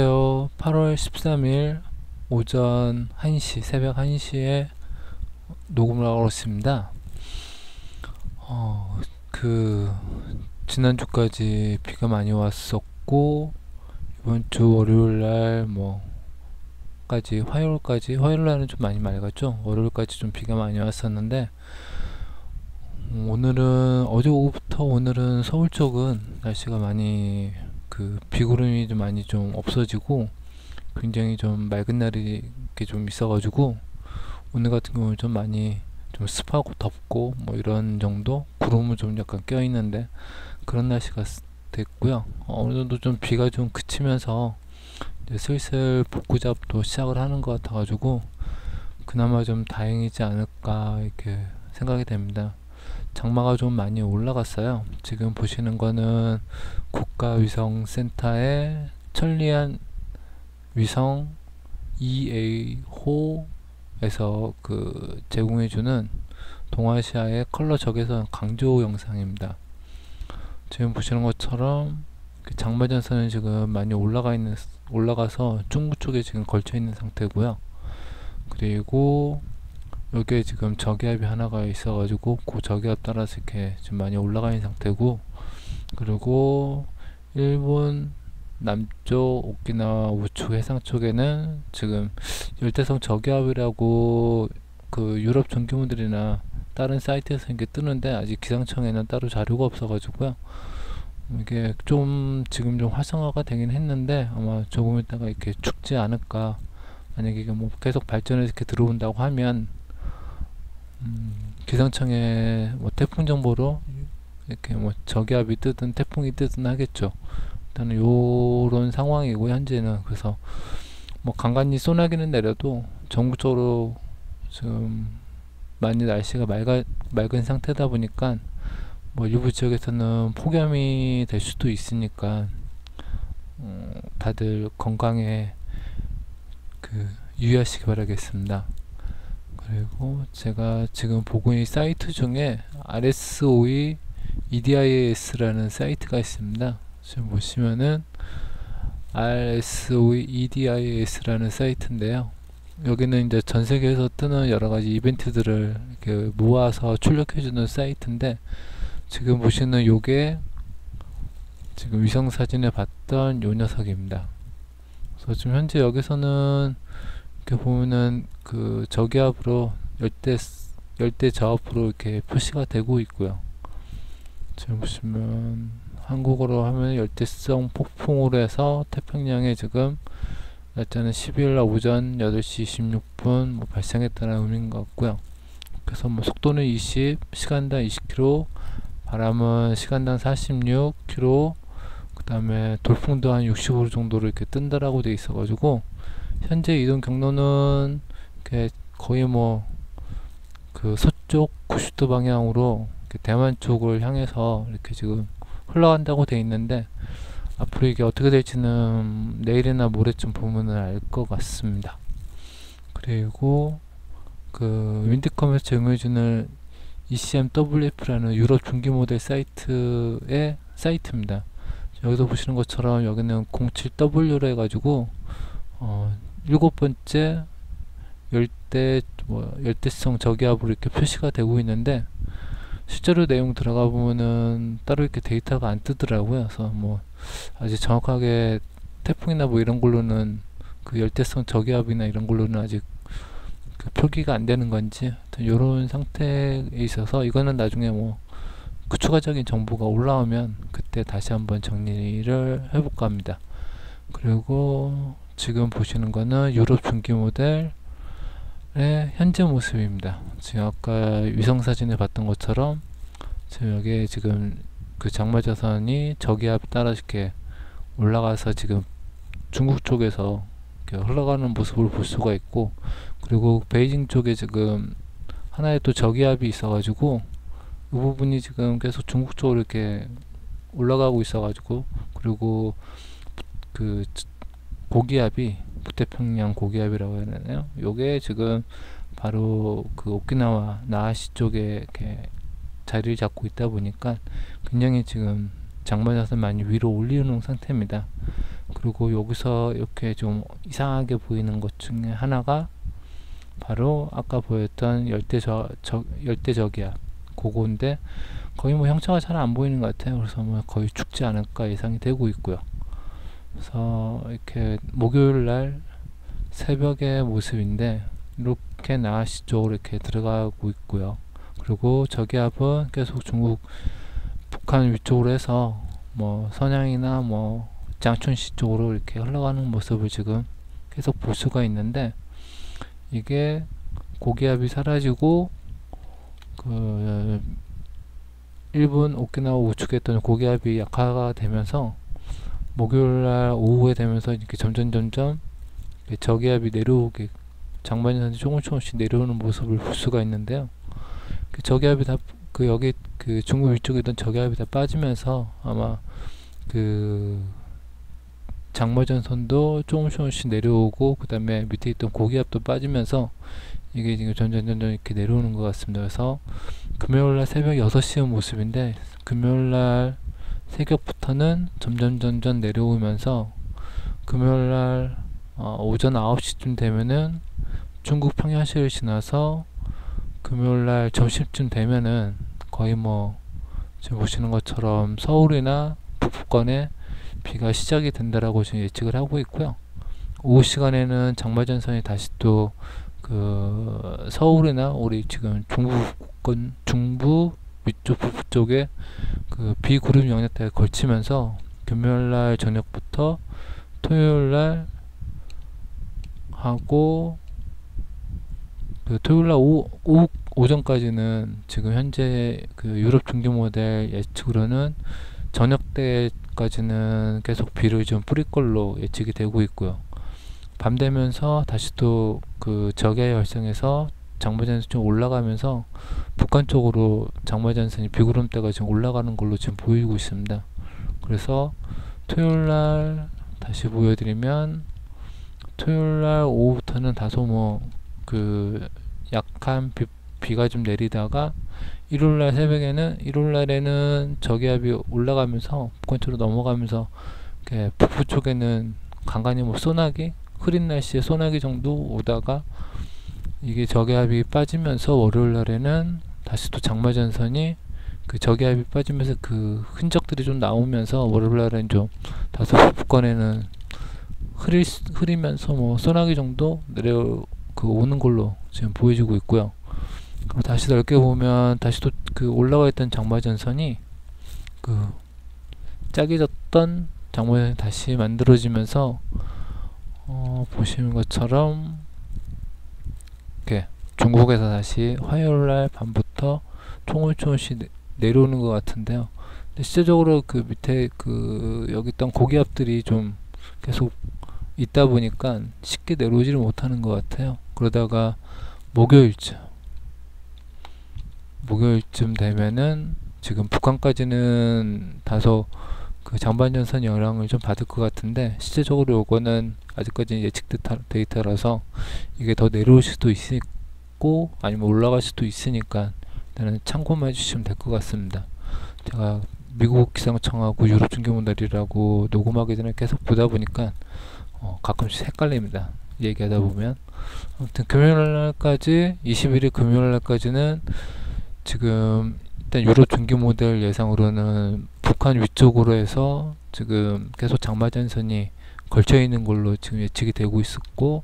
안녕하세요. 8월 13일 오전 1시, 새벽 1시에 녹음을 하고 있습니다. 그, 지난주까지 비가 많이 왔었고, 이번 주 월요일날 화요일날은 좀 많이 맑았죠? 월요일까지 좀 비가 많이 왔었는데, 어제 오후부터 오늘은 서울 쪽은 날씨가 많이 비구름이 좀 많이 좀 없어지고 굉장히 좀 맑은 날이 이렇게 좀 있어가지고 오늘 같은 경우는 좀 많이 좀 습하고 덥고 이런 정도, 구름은 좀 약간 껴있는데 그런 날씨가 됐고요. 어느 정도 좀 비가 좀 그치면서 이제 슬슬 복구작업도 시작을 하는 것 같아가지고 그나마 좀 다행이지 않을까 이렇게 생각이 됩니다. 장마가 좀 많이 올라갔어요. 지금 보시는 거는 국가위성센터의 천리안 위성 EA호에서 제공해주는 동아시아의 컬러 적외선 강조 영상입니다. 지금 보시는 것처럼 장마전선은 지금 많이 올라가서 중부 쪽에 지금 걸쳐 있는 상태고요. 그리고 여기에 지금 저기압이 하나가 있어가지고 그 저기압 따라서 이렇게 지금 많이 올라가 있는 상태고, 그리고 일본 남쪽 오키나와 우측 해상 쪽에는 지금 열대성 저기압이라고 유럽 전기모델이나 다른 사이트에서 이게 뜨는데 아직 기상청에는 따로 자료가 없어가지고요. 이게 좀 지금 좀 활성화가 되긴 했는데 아마 조금 있다가 이렇게 죽지 않을까. 만약에 이게 계속 발전해서 이렇게 들어온다고 하면 기상청에 태풍 정보로 이렇게 저기압이 뜨든 태풍이 뜨든 하겠죠. 일단은 요런 상황이고 현재는. 그래서 간간히 소나기는 내려도 전국적으로 지금 많이 날씨가 맑은 상태다 보니까 일부 지역에서는 폭염이 될 수도 있으니까 다들 건강에 유의하시기 바라겠습니다. 그리고 제가 지금 보고 있는 사이트 중에 RSOE EDIAS라는 사이트가 있습니다. 지금 보시면은 RSOE EDIAS라는 사이트인데요. 여기는 이제 전 세계에서 뜨는 여러 가지 이벤트들을 이렇게 모아서 출력해주는 사이트인데, 지금 보시는 요게 지금 위성 사진에 봤던 요 녀석입니다. 그래서 지금 현재 여기서는 이렇게 보면은 저기압으로 열대 저압으로 이렇게 표시가 되고 있고요. 지금 보시면 한국어로 하면 열대성 폭풍으로 해서 태평양에 지금 날짜는 12일날 오전 8시 26분 발생했다는 의미인 것 같고요. 그래서 속도는 20, 시간당 20km, 바람은 시간당 46km, 그 다음에 돌풍도 한 65 정도로 이렇게 뜬다라고 돼 있어가지고 현재 이동 경로는 거의 서쪽 90도 방향으로 대만 쪽을 향해서 이렇게 지금 흘러간다고 돼 있는데, 앞으로 이게 어떻게 될지는 내일이나 모레쯤 보면은 알 것 같습니다. 그리고 윈드컴에서 제공해주는 ECMWF라는 유럽 중기 모델 사이트의 사이트입니다. 여기서 보시는 것처럼 여기는 07W로 해가지고 7번째 열대성 저기압으로 이렇게 표시가 되고 있는데, 실제로 내용 들어가 보면은 따로 이렇게 데이터가 안 뜨더라고요. 그래서 아직 정확하게 태풍이나 이런 걸로는 열대성 저기압이나 이런 걸로는 아직 표기가 안 되는 건지 이런 상태에 있어서 이거는 나중에 추가적인 정보가 올라오면 그때 다시 한번 정리를 해볼까 합니다. 그리고 지금 보시는 거는 유럽 중기 모델의 현재 모습입니다. 지금 아까 위성사진에 봤던 것처럼 지금 여기에 지금 장마자선이 저기압 따라 이렇게 올라가서 지금 중국 쪽에서 이렇게 흘러가는 모습을 볼 수가 있고, 그리고 베이징 쪽에 지금 하나의 또 저기압이 있어가지고 이 부분이 지금 계속 중국 쪽으로 이렇게 올라가고 있어가지고, 그리고 고기압이 북태평양 고기압이라고 해야 되나요? 요게 지금 바로 오키나와 나하시 쪽에 이렇게 자리를 잡고 있다 보니까 굉장히 지금 장마자선 많이 위로 올리는 상태입니다. 그리고 여기서 이렇게 좀 이상하게 보이는 것 중에 하나가 바로 아까 보였던 열대적이야. 그거인데 거의 뭐 형체가 잘 안 보이는 것 같아요. 그래서 뭐 거의 죽지 않을까 예상이 되고 있고요. 그래서 이렇게 목요일 날 새벽의 모습인데 이렇게 나아시 쪽으로 이렇게 들어가고 있고요. 그리고 저기압은 계속 중국 북한 위쪽으로 해서 뭐 선양이나 뭐 장춘시 쪽으로 이렇게 흘러가는 모습을 지금 계속 볼 수가 있는데, 이게 고기압이 사라지고 그 일본 오키나와 우측에 있던 고기압이 약화가 되면서 목요일날 오후에 되면서 이렇게 점점 저기압이 내려오게 장반전선이 조금씩 내려오는 모습을 볼 수가 있는데요. 그 저기압이 다 여기 중국 위쪽에 있던 저기압이 다 빠지면서 아마 장마전선도 조금씩 내려오고, 그 다음에 밑에 있던 고기압도 빠지면서 이게 지금 점점 이렇게 내려오는 것 같습니다. 그래서 금요일날 새벽 6시의 모습인데, 금요일날 새벽부터는 점점 내려오면서 금요일날 오전 9시쯤 되면은 중국 평양시를 지나서 금요일날 점심쯤 되면은 거의 뭐 지금 보시는 것처럼 서울이나 북부권에 비가 시작이 된다라고 지금 예측을 하고 있고요. 오후 시간에는 장마전선이 다시 또 서울이나 우리 지금 중부 위쪽 북부 쪽에 비구름 영역대에 걸치면서 금요일날 저녁부터 토요일날 하고 토요일날 오전까지는 지금 현재 유럽 중기 모델 예측으로는 저녁 때까지는 계속 비를 좀 뿌릴 걸로 예측이 되고 있고요. 밤 되면서 다시 또 저기압이 발생해서 장마전선이 좀 올라가면서 북한 쪽으로 장마전선이 비구름대가 지금 올라가는 걸로 지금 보이고 있습니다. 그래서 토요일날 다시 보여드리면, 토요일날 오후부터는 다소 약한 비가 좀 내리다가 일요일날에는 저기압이 올라가면서 북한 쪽으로 넘어가면서 북부 쪽에는 간간히 소나기, 흐린 날씨에 소나기 정도 오다가 이게 저기압이 빠지면서 월요일날에는 다시 또 장마전선이 저기압이 빠지면서 흔적들이 좀 나오면서 월요일날은 좀 다소 북부권에는 흐리면서 소나기 정도 오는 걸로 지금 보여지고 있고요. 그리고 다시 넓게 보면 다시 또 올라가 있던 장마전선이 짜게졌던 장마전선이 다시 만들어지면서 보시는 것처럼 이렇게 중국에서 다시 화요일날 밤부터 조금씩 내려오는 것 같은데요. 근데 실제적으로 밑에 여기 있던 고기압들이 좀 계속 있다 보니까 쉽게 내려오지를 못하는 것 같아요. 그러다가 목요일쯤 되면은 지금 북한까지는 다소 장반전선 영향을 좀 받을 것 같은데, 실제적으로 요거는 아직까지 예측 데이터라서 이게 더 내려올 수도 있고 아니면 올라갈 수도 있으니까 일단은 참고만 해주시면 될 것 같습니다. 제가 미국 기상청하고 유럽 중계 모델이라고 녹음하기 전에 계속 보다 보니까 가끔씩 헷갈립니다. 얘기하다 보면. 아무튼 금요일날까지 21일 금요일날까지는 지금 일단 유럽 중기 모델 예상으로는 북한 위쪽으로 해서 지금 계속 장마전선이 걸쳐 있는 걸로 지금 예측이 되고 있었고,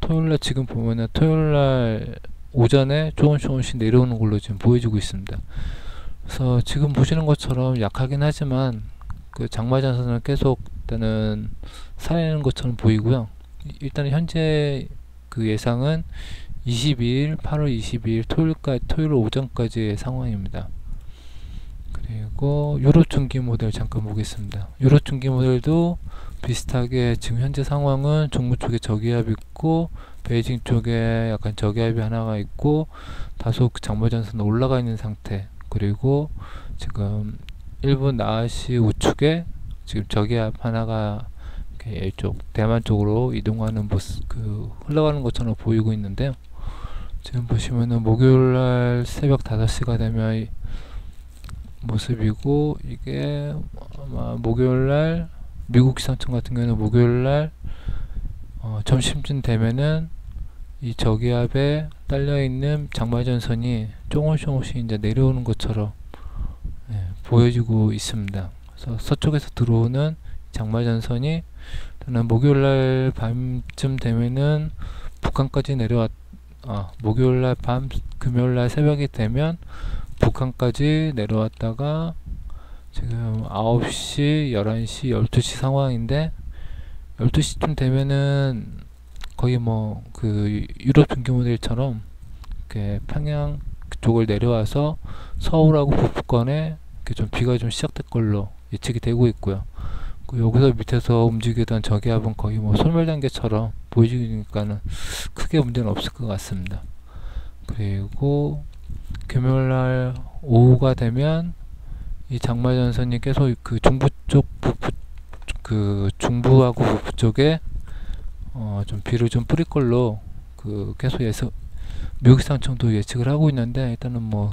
토요일날 지금 보면은 토요일날 오전에 조금씩 내려오는 걸로 지금 보여지고 있습니다. 그래서 지금 보시는 것처럼 약하긴 하지만 장마전선을 계속 일단은 살아내는 것처럼 보이고요. 일단 현재 예상은 8월 22일 토요일 오전까지의 상황입니다. 그리고 유럽 중기 모델 잠깐 보겠습니다. 유럽 중기 모델도 비슷하게 지금 현재 상황은 중부 쪽에 저기압이 있고 베이징 쪽에 약간 저기압이 하나가 있고 다소 장마전선 올라가 있는 상태, 그리고 지금 일본 나하시 우측에 지금 저기압 하나가 이쪽 대만 쪽으로 이동하는 모습, 흘러가는 것처럼 보이고 있는데요. 지금 보시면은 목요일날 새벽 5시가 되면 이 모습이고, 이게 아마 목요일날 미국 기상청 같은 경우는 목요일날 점심쯤 되면은 이 저기압에 딸려있는 장마전선이 조금씩 이제 내려오는 것처럼 보여지고 있습니다. 그래서 서쪽에서 들어오는 장마전선이 목요일날 밤쯤 되면은 북한까지 목요일날 밤, 금요일날 새벽이 되면 북한까지 내려왔다가 지금 9시, 11시, 12시 상황인데 12시쯤 되면은 거의 뭐 그 유럽 중기 모델처럼 이렇게 평양 그쪽을 내려와서 서울하고 북부권에 이렇게 좀 비가 좀 시작될 걸로 예측이 되고 있고요. 여기서 밑에서 움직이던 저기압은 거의 뭐 소멸단계처럼 보여지니까는 크게 문제는 없을 것 같습니다. 그리고 금요일날 오후가 되면 이 장마전선이 계속 그 중부 쪽, 중부하고 북부 쪽에 좀 비를 좀 뿌릴 걸로 계속 미국 기상청도 예측을 하고 있는데, 일단은 뭐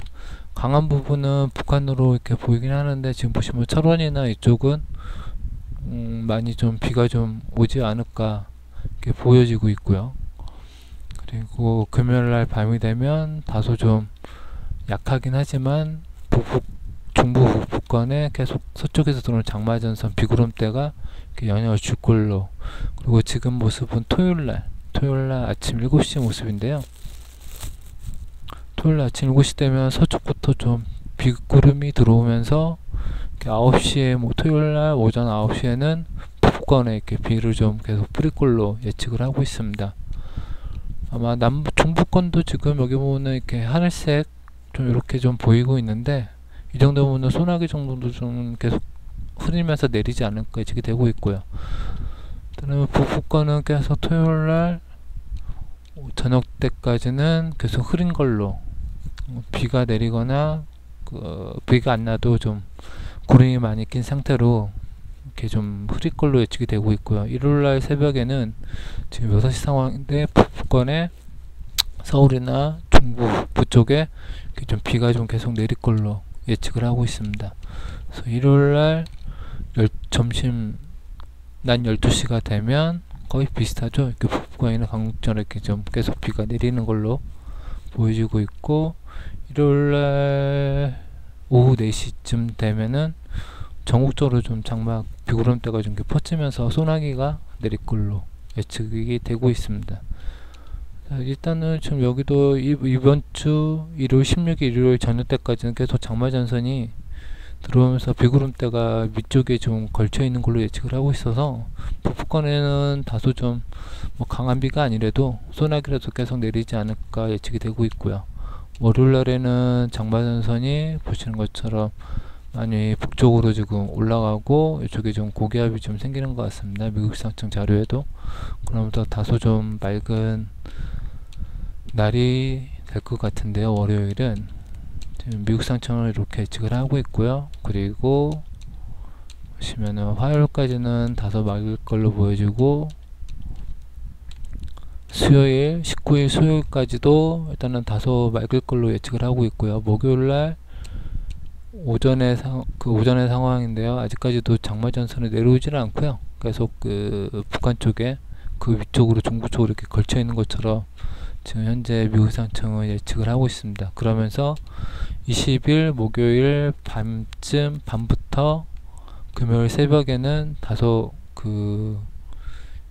강한 부분은 북한으로 이렇게 보이긴 하는데, 지금 보시면 철원이나 이쪽은 많이 좀 비가 좀 오지 않을까 이렇게 보여지고 있고요. 그리고 금요일날 밤이 되면 다소 좀 약하긴 하지만 중부 북부권에 계속 서쪽에서 들어오는 장마전선 비구름대가 영향을 줄 걸로. 그리고 지금 모습은 토요일날 아침 7시 모습인데요. 토요일날 아침 7시 되면 서쪽부터 좀 비구름이 들어오면서 9시에 토요일날 오전 9시에는 북부권에 이렇게 비를 좀 계속 뿌릴 걸로 예측을 하고 있습니다. 아마 중부권도 지금 여기 보면 이렇게 하늘색 좀 이렇게 좀 보이고 있는데, 이 정도면 소나기 정도도 좀 계속 흐리면서 내리지 않을까 예측이 되고 있고요. 북부권은 계속 토요일날 저녁 때까지는 계속 흐린 걸로, 비가 내리거나 비가 안 나도 좀 구름이 많이 낀 상태로 이렇게 좀 흐릴 걸로 예측이 되고 있고요. 일요일날 새벽에는 지금 6시 상황인데 북부권에 서울이나 중부 북부 쪽에 이렇게 좀 비가 좀 계속 내릴 걸로 예측을 하고 있습니다. 그래서 일요일날 점심 난 12시가 되면 거의 비슷하죠. 이렇게 북부권이나 강북전에 이렇게 좀 계속 비가 내리는 걸로 보여지고 있고, 일요일날 오후 4시쯤 되면은 전국적으로 좀 장마 비구름대가 좀 이렇게 퍼지면서 소나기가 내릴 걸로 예측이 되고 있습니다. 자, 일단은 지금 여기도 이번 주 일요일 16일 일요일 저녁 때까지는 계속 장마전선이 들어오면서 비구름대가 위쪽에 좀 걸쳐 있는 걸로 예측을 하고 있어서 북부권에는 다소 좀 뭐 강한 비가 아니래도 소나기라도 계속 내리지 않을까 예측이 되고 있고요. 월요일 날에는 장마전선이 보시는 것처럼 많이 북쪽으로 지금 올라가고 이쪽에 좀 고기압이 좀 생기는 것 같습니다. 미국 기상청 자료에도. 그러면서 다소 좀 맑은 날이 될 것 같은데요. 월요일은 지금 미국 기상청을 이렇게 예측을 하고 있고요. 그리고 보시면은 화요일까지는 다소 맑을 걸로 보여지고, 수요일 19일 수요일까지도 일단은 다소 맑을 걸로 예측을 하고 있고요. 목요일날 오전의 상황인데요. 아직까지도 장마전선이 내려오지는 않고요. 계속 북한 쪽에 위쪽으로 중부 쪽으로 이렇게 걸쳐 있는 것처럼 지금 현재 미국 기상청은 예측을 하고 있습니다. 그러면서 20일 목요일 밤부터 금요일 새벽에는 다소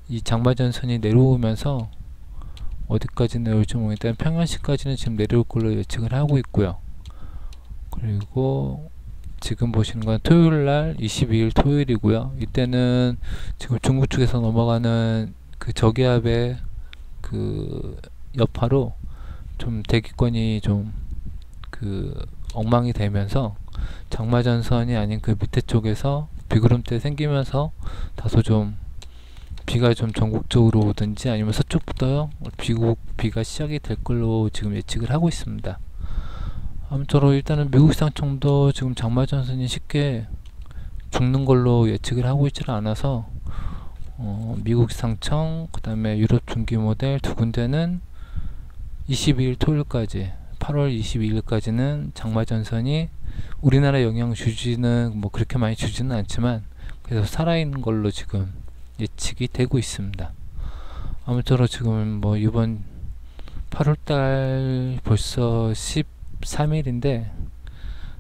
이 장마전선이 내려오면서 어디까지 내려올지 모르겠는데 평양시까지는 지금 내려올 걸로 예측을 하고 있고요. 그리고 지금 보시는 건 토요일날 22일 토요일이고요. 이때는 지금 중부 쪽에서 넘어가는 저기압의 여파로 좀 대기권이 좀 엉망이 되면서 장마전선이 아닌 밑에 쪽에서 비구름대 생기면서 다소 좀 비가 좀 전국적으로 오든지 아니면 서쪽부터 비가 시작이 될 걸로 지금 예측을 하고 있습니다. 아무쪼록 일단은 미국 기상청도 지금 장마전선이 쉽게 죽는 걸로 예측을 하고 있지는 않아서 미국 기상청 그 다음에 유럽 중기 모델 두 군데는 22일 토요일까지 8월 22일까지는 장마전선이 우리나라 영향 주지는 뭐 그렇게 많이 주지는 않지만 계속 살아있는 걸로 지금 예측이 되고 있습니다. 아무쪼록 지금 뭐 이번 8월달 벌써 13일인데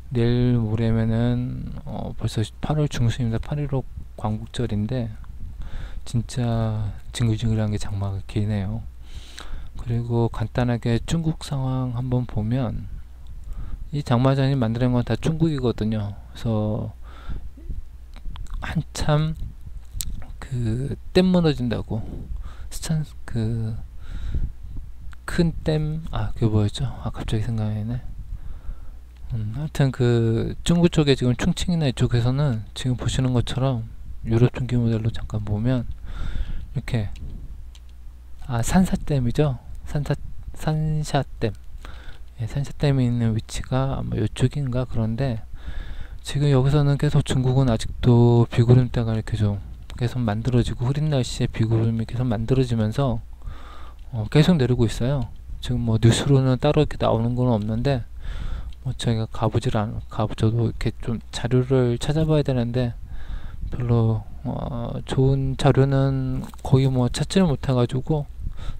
내일 모레면은 벌써 8월 중순입니다. 8.15 광복절인데 진짜 징글징글한 게 장마가 기네요. 그리고 간단하게 중국 상황 한번 보면 이 장마전이 만드는 건 다 중국이거든요. 그래서 한참 그 댐 무너진다고 스찬 그 큰 댐 그게 뭐였죠? 갑자기 생각이 나네. 하여튼 그 중국 쪽에 지금 충칭이나 이쪽에서는 지금 보시는 것처럼 유럽 중기 모델로 잠깐 보면 이렇게 산사댐이죠. 산샤댐. 예, 산샤댐이 있는 위치가 아마 이쪽인가 그런데 지금 여기서는 계속 중국은 아직도 비구름대가 이렇게 좀 계속 만들어지고 흐린 날씨에 비구름이 계속 만들어지면서 계속 내리고 있어요. 지금 뭐 뉴스로는 따로 이렇게 나오는 건 없는데 뭐 저희가 저도 이렇게 좀 자료를 찾아봐야 되는데 별로 좋은 자료는 거의 뭐 찾지를 못해가지고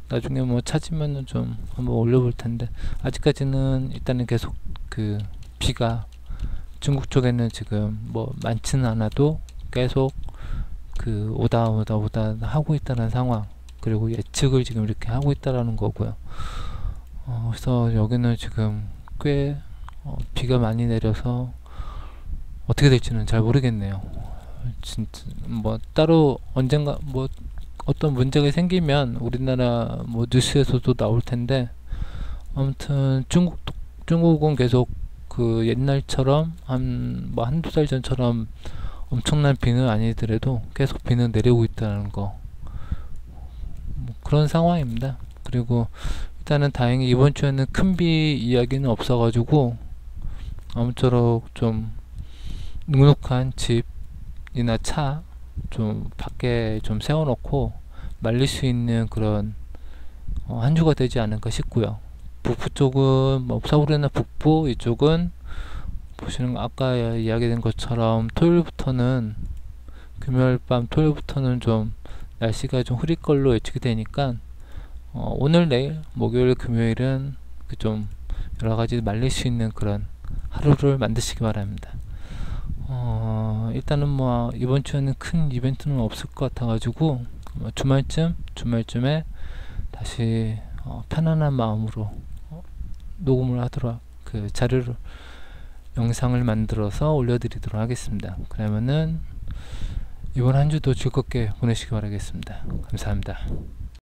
나중에 뭐 찾으면은 좀 한번 올려볼 텐데 아직까지는 일단은 계속 그 비가 중국 쪽에는 지금 뭐 많지는 않아도 계속 그 오다 하고 있다는 상황, 그리고 예측을 지금 이렇게 하고 있다라는 거고요. 그래서 여기는 지금 꽤 비가 많이 내려서 어떻게 될지는 잘 모르겠네요. 진짜 뭐 따로 언젠가 뭐 어떤 문제가 생기면 우리나라 뭐 뉴스에서도 나올 텐데 아무튼 중국은 계속 그 옛날처럼 한두 달 전처럼 엄청난 비는 아니더라도 계속 비는 내리고 있다는 거, 뭐 그런 상황입니다. 그리고 일단은 다행히 이번 주에는 큰 비 이야기는 없어가지고 아무쪼록 좀 눅눅한 집이나 차 좀 밖에 좀 세워놓고 말릴 수 있는 그런 한 주가 되지 않을까 싶고요. 북부 쪽은 뭐 서울이나 북부 이쪽은 보시는 아까 이야기된 것처럼 금요일 밤 토요일부터는 좀 날씨가 좀 흐릴 걸로 예측이 되니까 오늘 내일 목요일 금요일은 그 좀 여러가지 말릴 수 있는 그런 하루를 만드시기 바랍니다. 일단은 뭐 이번 주에는 큰 이벤트는 없을 것 같아가지고 주말쯤에 다시 편안한 마음으로 녹음을 하도록 그 자료를 영상을 만들어서 올려드리도록 하겠습니다. 그러면은 이번 한 주도 즐겁게 보내시기 바라겠습니다. 감사합니다.